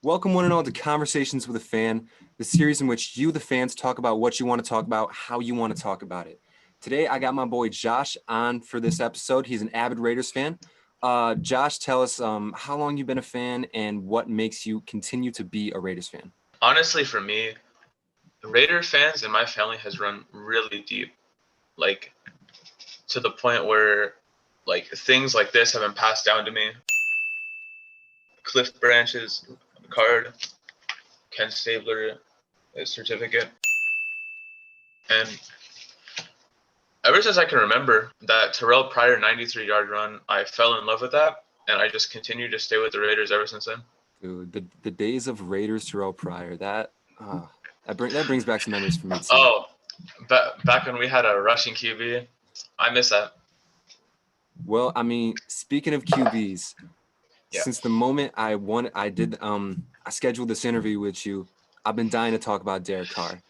Welcome one and all to Conversations with a Fan, the series in which you, the fans, talk about what you want to talk about, how you want to talk about it. Today, I got my boy Josh on for this episode. He's an avid Raiders fan. Josh, tell us how long you've been a fan and what makes you continue to be a Raiders fan. Honestly, for me, Raider fans in my family has run really deep, like to the point where like things like this have been passed down to me. Cliff Branch's card, Ken Stabler certificate, and ever since I can remember that Terrell Pryor 93-yard run, I fell in love with that, and I just continued to stay with the Raiders ever since then. Dude, the days of Raiders Terrell Pryor, that brings back some memories for me too. Oh, back when we had a rushing QB, I miss that. Well, I mean, speaking of QBs, since the moment I scheduled this interview with you, I've been dying to talk about Derek Carr.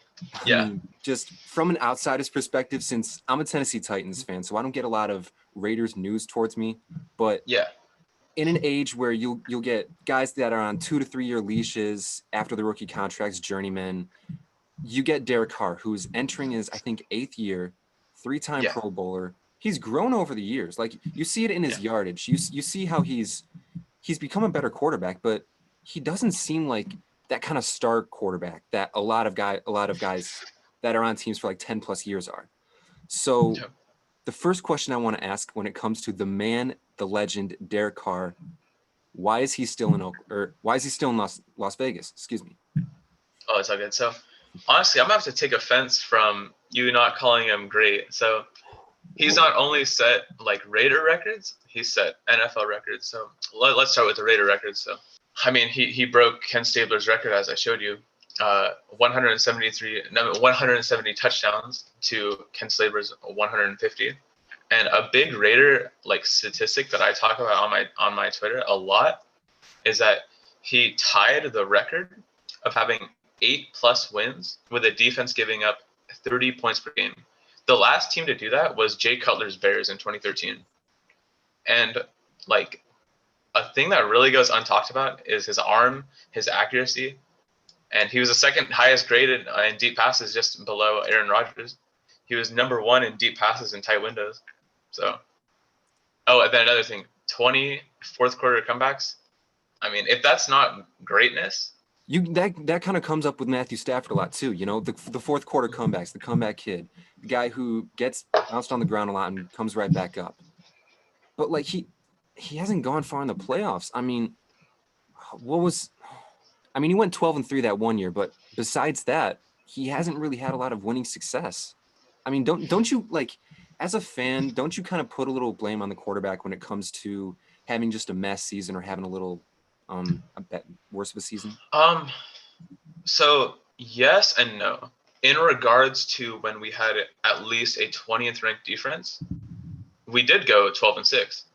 I mean, just from an outsider's perspective, since I'm a Tennessee Titans fan, so I don't get a lot of Raiders news towards me. But in an age where you'll get guys that are on 2 to 3 year leashes after the rookie contracts, journeymen, you get Derek Carr, who's entering his, I think, 8th year, 3-time Pro Bowler. He's grown over the years. Like, you see it in his yardage. You see how he's become a better quarterback, but he doesn't seem like that kind of star quarterback that a lot of guys that are on teams for like 10 plus years are. So the first question I want to ask when it comes to the man, the legend, Derek Carr, why is he still in Las Vegas? Excuse me. Oh, it's all good. So honestly, I'm gonna have to take offense from you not calling him great. So he's not only set like Raider records, he's set NFL records. So let's start with the Raider records. So I mean, he broke Ken Stabler's record, as I showed you, 170 touchdowns to Ken Stabler's 150. And a big Raider like statistic that I talk about on my Twitter a lot is that he tied the record of having 8+ wins with a defense giving up 30 points per game. The last team to do that was Jay Cutler's Bears in 2013. And like a thing that really goes untalked about is his arm, his accuracy, and he was the second highest graded in deep passes, just below Aaron Rodgers. He was number 1 in deep passes in tight windows. So, and then another thing, 20 fourth quarter comebacks. I mean, if that's not greatness, that kind of comes up with Matthew Stafford a lot too. You know, the fourth quarter comebacks, the comeback kid, the guy who gets bounced on the ground a lot and comes right back up. But like he hasn't gone far in the playoffs. I mean, he went 12-3 that one year, but besides that, he hasn't really had a lot of winning success. I mean, don't you, like, as a fan, don't you kind of put a little blame on the quarterback when it comes to having just a mess season or having a little a bit worse of a season? So yes and no. In regards to when we had at least a 20th ranked defense, we did go 12-6.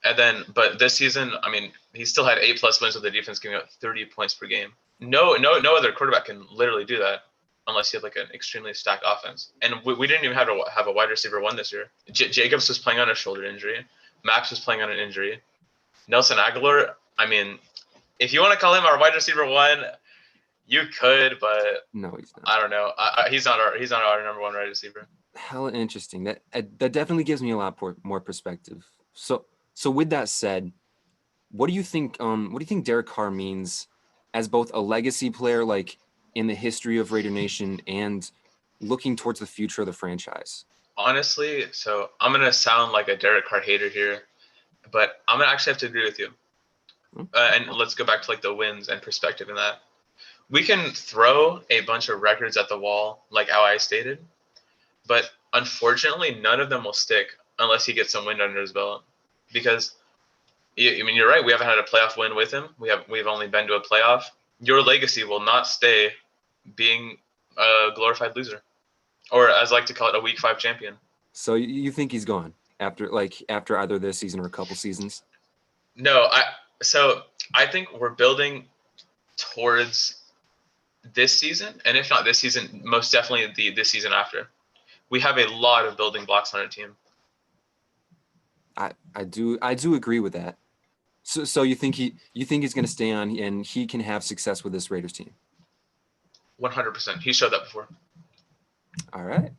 And then, but this season, I mean, he still had 8+ wins with the defense giving up 30 points per game. No other quarterback can literally do that unless you have like an extremely stacked offense. And we didn't even have a wide receiver 1 this year. Jacobs was playing on a shoulder injury. Max was playing on an injury. Nelson Aguilar, I mean, if you want to call him our wide receiver 1, you could, but no, he's not. I don't know. He's not our number 1 wide receiver. Hella interesting. That definitely gives me a lot more perspective. So with that said, what do you think Derek Carr means as both a legacy player, like in the history of RaiderNation, and looking towards the future of the franchise? Honestly, so I'm going to sound like a Derek Carr hater here, but I'm going to actually have to agree with you. And let's go back to like the wins and perspective in that. We can throw a bunch of records at the wall, like how I stated, but unfortunately, none of them will stick unless he gets some wind under his belt. Because, I mean, you're right. We haven't had a playoff win with him. We've only been to a playoff. Your legacy will not stay being a glorified loser, or as I like to call it, a Week 5 champion. So you think he's gone after either this season or a couple seasons? No, I think we're building towards this season, and if not this season, most definitely this season after. We have a lot of building blocks on our team. I do agree with that. So you think he's going to stay on and he can have success with this Raiders team? 100%. He showed that before. All right.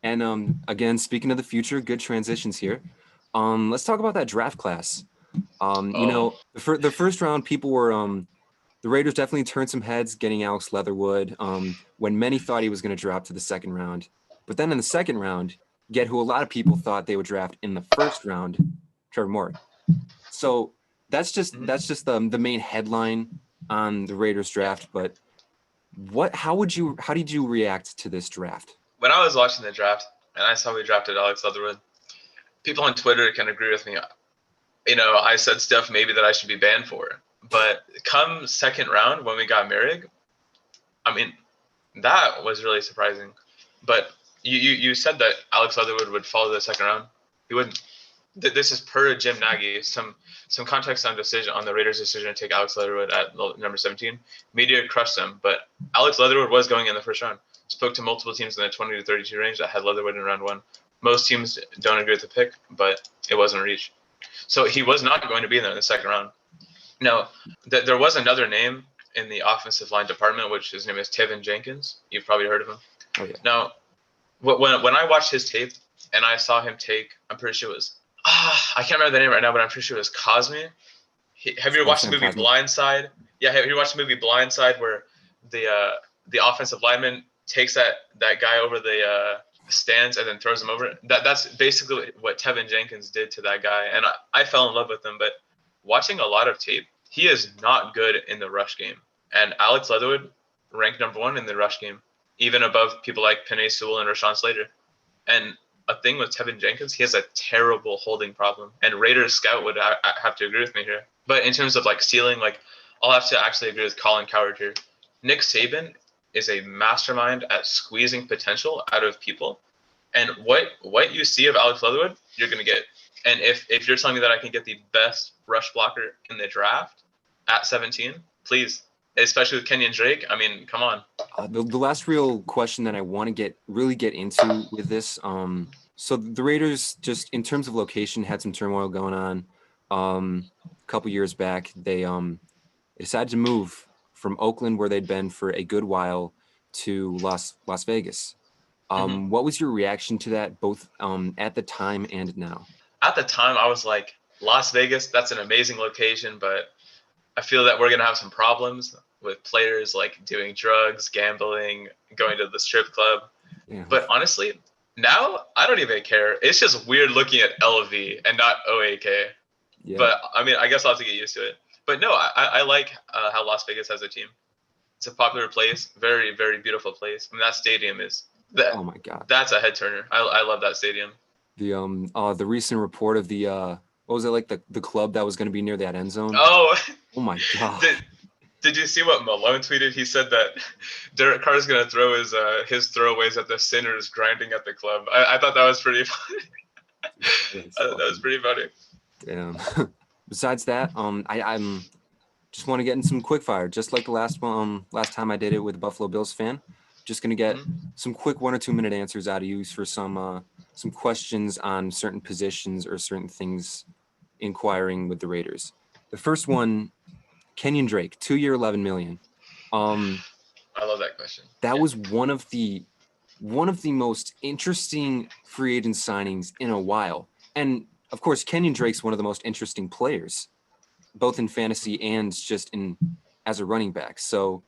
And again, speaking of the future, good transitions here. Let's talk about that draft class. You know, the first round, people were the Raiders definitely turned some heads getting Alex Leatherwood when many thought he was going to drop to the second round. But then in the second round, get who a lot of people thought they would draft in the first round, Trevor Moore. So that's just the main headline on the Raiders draft. But how did you react to this draft? When I was watching the draft and I saw we drafted Alex Leatherwood, people on Twitter can agree with me. You know, I said stuff maybe that I should be banned for. But come second round when we got Merrick, I mean, that was really surprising. But you said that Alex Leatherwood would follow the second round. He wouldn't. This is per Jim Nagy. Some context on the Raiders' decision to take Alex Leatherwood at number 17. Media crushed them, but Alex Leatherwood was going in the first round. Spoke to multiple teams in the 20 to 32 range that had Leatherwood in round 1. Most teams don't agree with the pick, but it wasn't a reach. So he was not going to be in there in the second round. Now, there was another name in the offensive line department, which his name is Tevin Jenkins. You've probably heard of him. Oh, yeah. Now, when I watched his tape and I saw him take, I'm pretty sure it was, I can't remember the name right now, but I'm pretty sure it was Cosme. Have you ever watched the movie Blindside? Yeah, have you watched the movie Blindside where the offensive lineman takes that guy over the stands and then throws him over? That's basically what Tevin Jenkins did to that guy, and I fell in love with him. But watching a lot of tape, he is not good in the rush game. And Alex Leatherwood ranked number 1 in the rush game, even above people like Penei Sewell and Rashawn Slater. And a thing with Tevin Jenkins, he has a terrible holding problem. And Raiders scout would have to agree with me here. But in terms of like ceiling, like I'll have to actually agree with Colin Cowherd here. Nick Saban is a mastermind at squeezing potential out of people. And what you see of Alex Leatherwood, you're going to get. And if you're telling me that I can get the best rush blocker in the draft at 17, please, especially with Kenyon Drake, I mean, come on. The last real question that I want to really get into with this, so the Raiders, just in terms of location, had some turmoil going on. A couple years back, they decided to move from Oakland, where they'd been for a good while, to Las Vegas. What was your reaction to that, both at the time and now? At the time, I was like, Las Vegas, that's an amazing location, but I feel that we're going to have some problems with players like doing drugs, gambling, going to the strip club. Yeah. But honestly, now I don't even care. It's just weird looking at LV and not OAK. Yeah. But I mean, I guess I'll have to get used to it. But no, I like how Las Vegas has a team. It's a popular place, very, very beautiful place. I mean, that stadium is oh my God, that's a head turner. I love that stadium. The recent report of the what was it, like the club that was going to be near that end zone? Oh my God. Did you see what Malone tweeted? He said that Derek Carr is going to throw his throwaways at the sinners grinding at the club. I thought that was pretty funny. That was pretty funny. Damn. Besides that, I'm just want to get in some quickfire, just like the last time I did it with a Buffalo Bills fan. Just gonna get some quick 1 or 2 minute answers out of you for some questions on certain positions or certain things inquiring with the Raiders. The first one, Kenyon Drake, 2-year, $11 million. I love that question. That was one of the most interesting free agent signings in a while. And of course, Kenyon Drake's one of the most interesting players, both in fantasy and just as a running back. So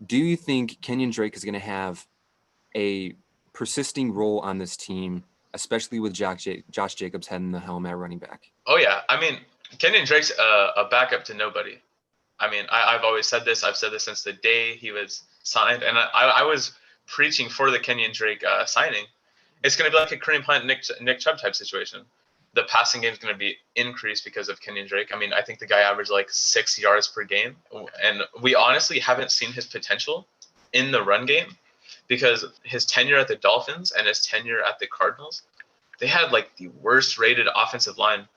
do you think Kenyon Drake is going to have a persisting role on this team, especially with Josh Jacobs heading the helm at running back? Oh, yeah. I mean, Kenyon Drake's a backup to nobody. I mean, I've always said this. I've said this since the day he was signed. And I was preaching for the Kenyon Drake signing. It's going to be like a Kareem Hunt, Nick Chubb type situation. The passing game is going to be increased because of Kenyon Drake. I mean, I think the guy averaged like 6 yards per game. And we honestly haven't seen his potential in the run game because his tenure at the Dolphins and his tenure at the Cardinals, they had like the worst rated offensive linemen.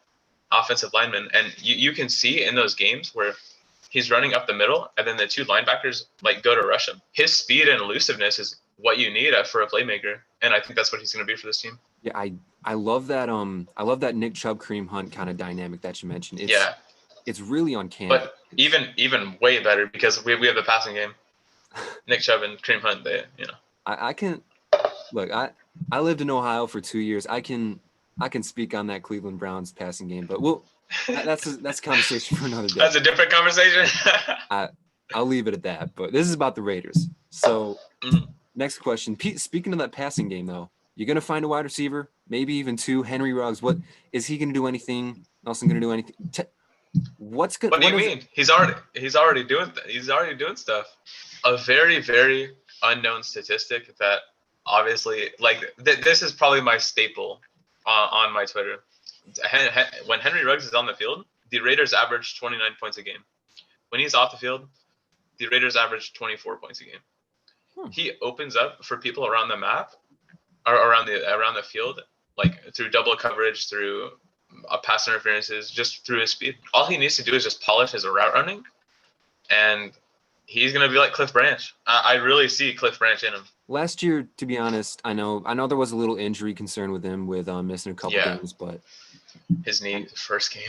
And you can see in those games where he's running up the middle and then the 2 linebackers like go to rush him. His speed and elusiveness is what you need for a playmaker. And I think that's what he's going to be for this team. Yeah, I love that. I love that Nick Chubb, Kareem Hunt kind of dynamic that you mentioned. it's really uncanny. But even way better because we have the passing game. Nick Chubb and Kareem Hunt, I can look. I lived in Ohio for 2 years. I can speak on that Cleveland Browns passing game, but that's a conversation for another day. That's a different conversation. I'll leave it at that. But this is about the Raiders. So next question. Pete, speaking of that passing game, though, you're gonna find a wide receiver, maybe even two. Henry Ruggs. What is he gonna do? Anything? Nelson gonna do anything? What's good? What do you mean? He's already doing stuff. A very, very unknown statistic that obviously, like, this is probably my staple on my Twitter. When Henry Ruggs is on the field, the Raiders average 29 points a game. When he's off the field, the Raiders average 24 points a game. He opens up for people around the map, or around the field, like through double coverage, through pass interferences, just through his speed. All he needs to do is just polish his route running, and he's gonna be like Cliff Branch. I really see Cliff Branch in him. Last year, to be honest, I know there was a little injury concern with him with missing a couple games, but his knee first game.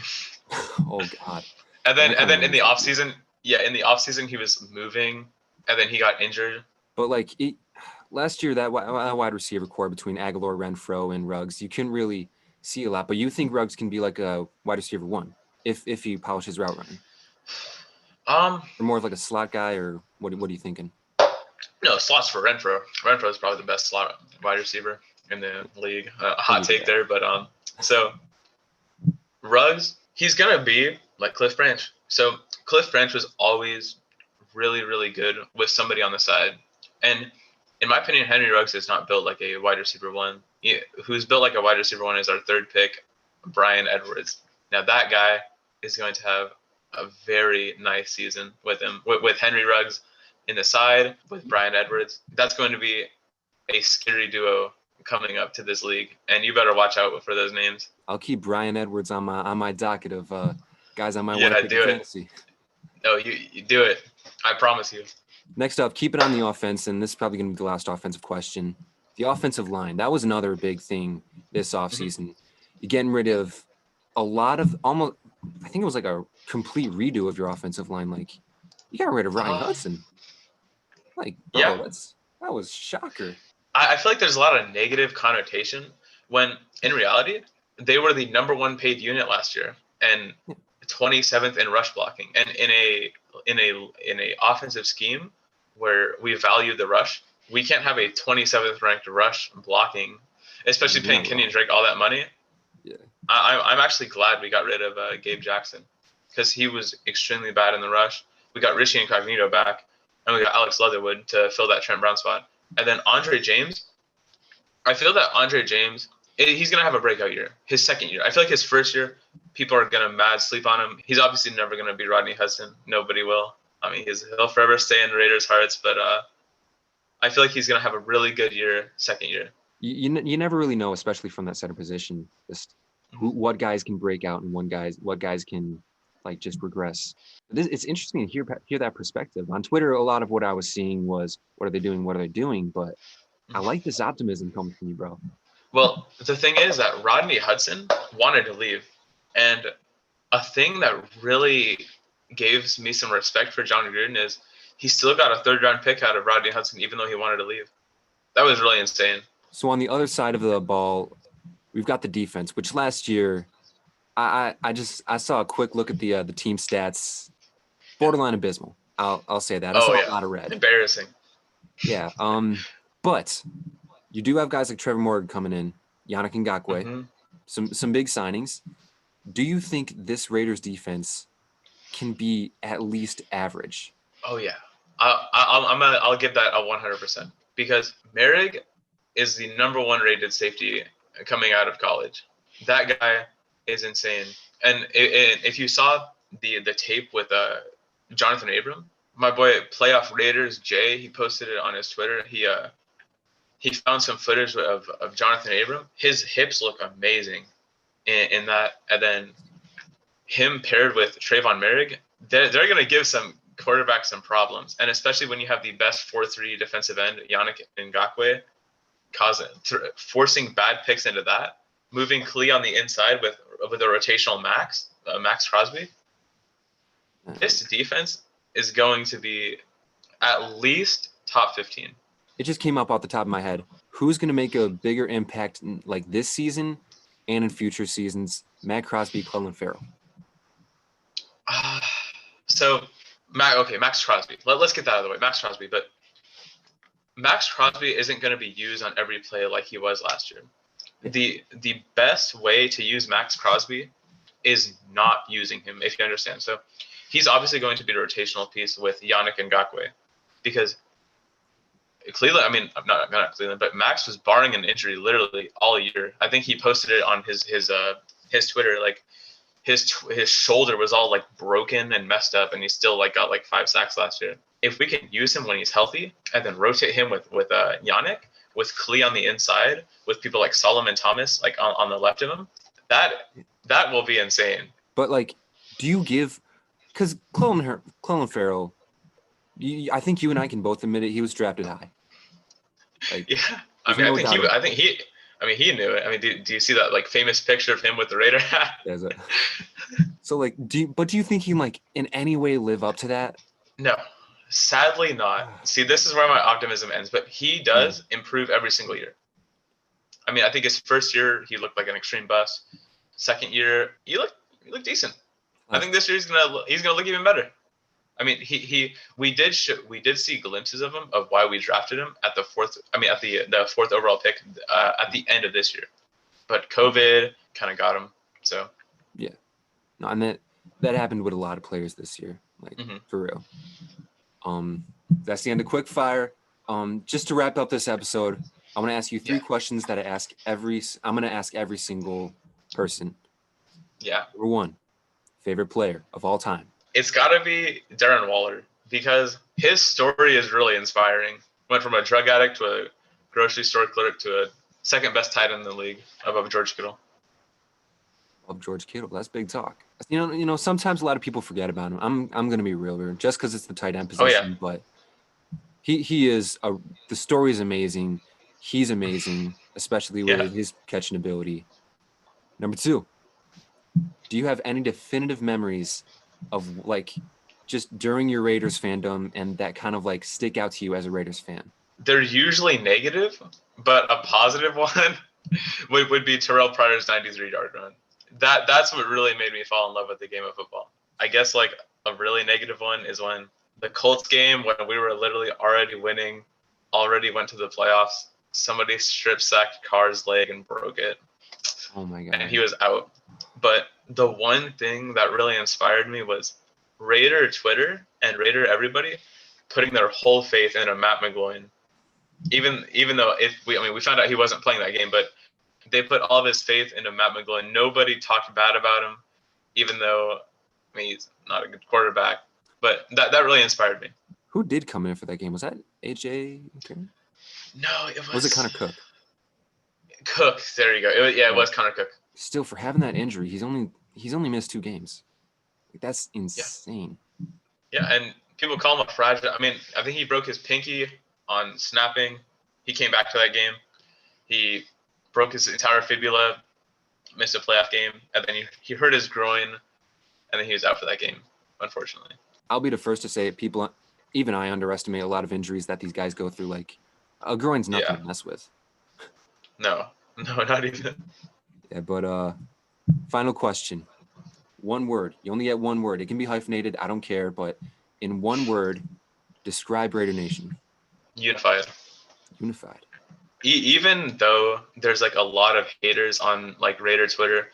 Oh God. And then in the offseason, he was moving, and then he got injured. But like last year, that wide receiver core between Aguilar, Renfro, and Ruggs, you couldn't really see a lot. But you think Ruggs can be like a wide receiver one if he polishes route running? Or more of like a slot guy, or what are you thinking? No, slots for Renfro. Renfro is probably the best slot wide receiver in the league. Hot take there, but so Ruggs, he's gonna be like Cliff Branch. So Cliff Branch was always really, really good with somebody on the side. And in my opinion, Henry Ruggs is not built like a wide receiver one. Who's built like a wide receiver one is our third pick, Bryan Edwards. Now that guy is going to have a very nice season with him, with Henry Ruggs in the side, with Bryan Edwards. That's going to be a scary duo coming up to this league, and you better watch out for those names. I'll keep Bryan Edwards on my docket of guys I might want to pick in fantasy. No, you do it. I promise you. Next up, keep it on the offense, and this is probably going to be the last offensive question. The offensive line, that was another big thing this offseason. You're getting rid of a lot of almost, I think it was like a complete redo of your offensive line. Like, you got rid of Ryan Hudson. Like, bro, that was shocker. I feel like there's a lot of negative connotation when, in reality, they were the number one paid unit last year and 27th in rush blocking. And in a offensive scheme where we value the rush, we can't have a 27th ranked rush blocking, especially paying Kenny and Drake all that money. Yeah, I'm actually glad we got rid of Gabe Jackson because he was extremely bad in the rush. We got Richie Incognito back, and we got Alex Leatherwood to fill that Trent Brown spot. And then Andre James, I feel that Andre James, he's going to have a breakout year, his second year. I feel like his first year, people are going to mad sleep on him. He's obviously never going to be Rodney Hudson. Nobody will. I mean, he'll forever stay in Raiders' hearts, but I feel like he's going to have a really good year, second year. You never really know, especially from that center position, just what guys can break out and what guys can like just regress. It's interesting to hear that perspective. On Twitter, a lot of what I was seeing was, what are they doing? What are they doing? But I like this optimism coming from you, bro. Well, the thing is that Rodney Hudson wanted to leave. And a thing that really gives me some respect for John Gruden is he still got a third-round pick out of Rodney Hudson, even though he wanted to leave. That was really insane. So on the other side of the ball, we've got the defense, which last year I saw a quick look at the team stats, borderline abysmal. I'll say that. I saw a lot of red. Embarrassing. Yeah. But you do have guys like Trevor Morgan coming in, Yannick Ngakoue, some big signings. Do you think this Raiders defense can be at least average? Oh yeah, I'll give that a 100% because Merrick is the number one rated safety coming out of college. That guy is insane. And if you saw the tape with Jonathan Abram, my boy Playoff Raiders Jay, he posted it on his Twitter. He found some footage of Jonathan Abram. His hips look amazing in that, and then him paired with Trayvon Merrick, they're going to give some quarterbacks some problems, and especially when you have the best 4-3 defensive end, Yannick Ngakoue, forcing bad picks into that, moving Klee on the inside with a rotational Max Crosby. This defense is going to be at least top 15. It just came up off the top of my head. Who's going to make a bigger impact like this season and in future seasons? Matt Crosby, Clelin Ferrell. So, Max Crosby. Let's get that out of the way. Max Crosby. But Max Crosby isn't going to be used on every play like he was last year. The best way to use Max Crosby is not using him, if you understand. So he's obviously going to be a rotational piece with Yannick Ngakoue, because Cleveland, I mean, not Cleveland, but Max was barring an injury literally all year. I think he posted it on his Twitter, like his shoulder was all like broken and messed up, and he still like got like 5 sacks last year. If we can use him when he's healthy and then rotate him with Yannick, with Klee on the inside, with people like Solomon Thomas like on the left of him, that will be insane. But like, do you give? Because Clelin Ferrell, I think you and I can both admit it. He was drafted high. Like, yeah, I mean, I think he knew it. I mean, do you see that like famous picture of him with the Raider hat? So like, do you think he can like in any way live up to that? No, sadly not. See, this is where my optimism ends. But he does improve every single year. I mean, I think his first year he looked like an extreme bust. Second year he looked decent. I think this year he's gonna look even better. I mean, we did see glimpses of him of why we drafted him at the fourth overall pick at the end of this year, but COVID kind of got him. So yeah, no, and that happened with a lot of players this year, like for real. That's the end of Quickfire. Just to wrap up this episode, I want to ask you 3 questions that I'm going to ask every single person. Yeah. Number 1, favorite player of all time. It's got to be Darren Waller, because his story is really inspiring. Went from a drug addict to a grocery store clerk to a second best tight end in the league above George Kittle. Above George Kittle, that's big talk. You know, sometimes a lot of people forget about him. I'm going to be real here, just because it's the tight end position. But he is the story is amazing. He's amazing, especially with his catching ability. Number 2, do you have any definitive memories of like just during your Raiders fandom and that kind of like stick out to you as a Raiders fan? They're usually negative, but a positive one would be Terrell Pryor's 93-yard run. That's what really made me fall in love with the game of football. I guess like a really negative one is when the Colts game, when we were literally already winning, already went to the playoffs, somebody strip sacked Carr's leg and broke it. Oh my God. And he was out. But the one thing that really inspired me was Raider Twitter and Raider everybody putting their whole faith into Matt McGloin. Even though we found out he wasn't playing that game, but they put all of his faith into Matt McGloin. Nobody talked bad about him, even though he's not a good quarterback. But that really inspired me. Who did come in for that game? Was that AJ? No, it was. Was it Connor Cook? Cook, there you go. It was Connor Cook. Still, for having that injury, he's only missed 2 games. Like, that's insane. Yeah, and people call him a fragile. I mean, I think he broke his pinky on snapping. He came back to that game. He broke his entire fibula, missed a playoff game, and then he hurt his groin, and then he was out for that game, unfortunately. I'll be the first to say it. People, even I, underestimate a lot of injuries that these guys go through. Like, a groin's nothing to mess with. No, not even. Yeah, but final question. 1 word. You only get 1 word. It can be hyphenated. I don't care. But in 1 word, describe RaiderNation. Unified. Unified. Even though there's like a lot of haters on like Raider Twitter,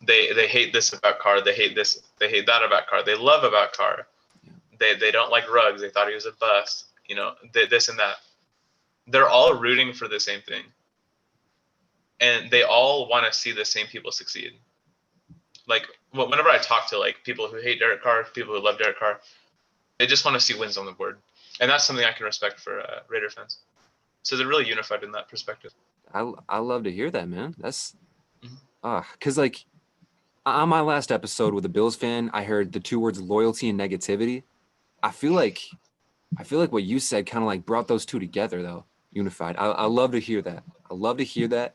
they hate this about Carr. They hate this. They hate that about Carr. They love about Carr. Yeah. They don't like Ruggs. They thought he was a bust. You know, this and that. They're all rooting for the same thing. And they all want to see the same people succeed. Like, whenever I talk to like people who hate Derek Carr, people who love Derek Carr, they just want to see wins on the board, and that's something I can respect for Raider fans. So they're really unified in that perspective. I love to hear that, man. That's because like on my last episode with a Bills fan, I heard the 2 words loyalty and negativity. I feel like what you said kind of like brought those 2 together, though. Unified. I love to hear that. I love to hear that.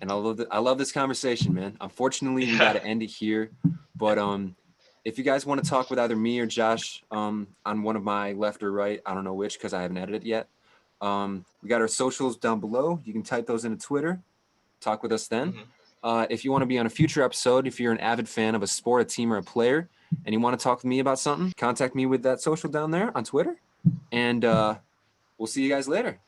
And I love this conversation, man. Unfortunately, we got to end it here. But if you guys want to talk with either me or Josh on one of my left or right, I don't know which because I haven't edited yet. We got our socials down below. You can type those into Twitter. Talk with us then. If you want to be on a future episode, if you're an avid fan of a sport, a team, or a player, and you want to talk with me about something, contact me with that social down there on Twitter. And we'll see you guys later.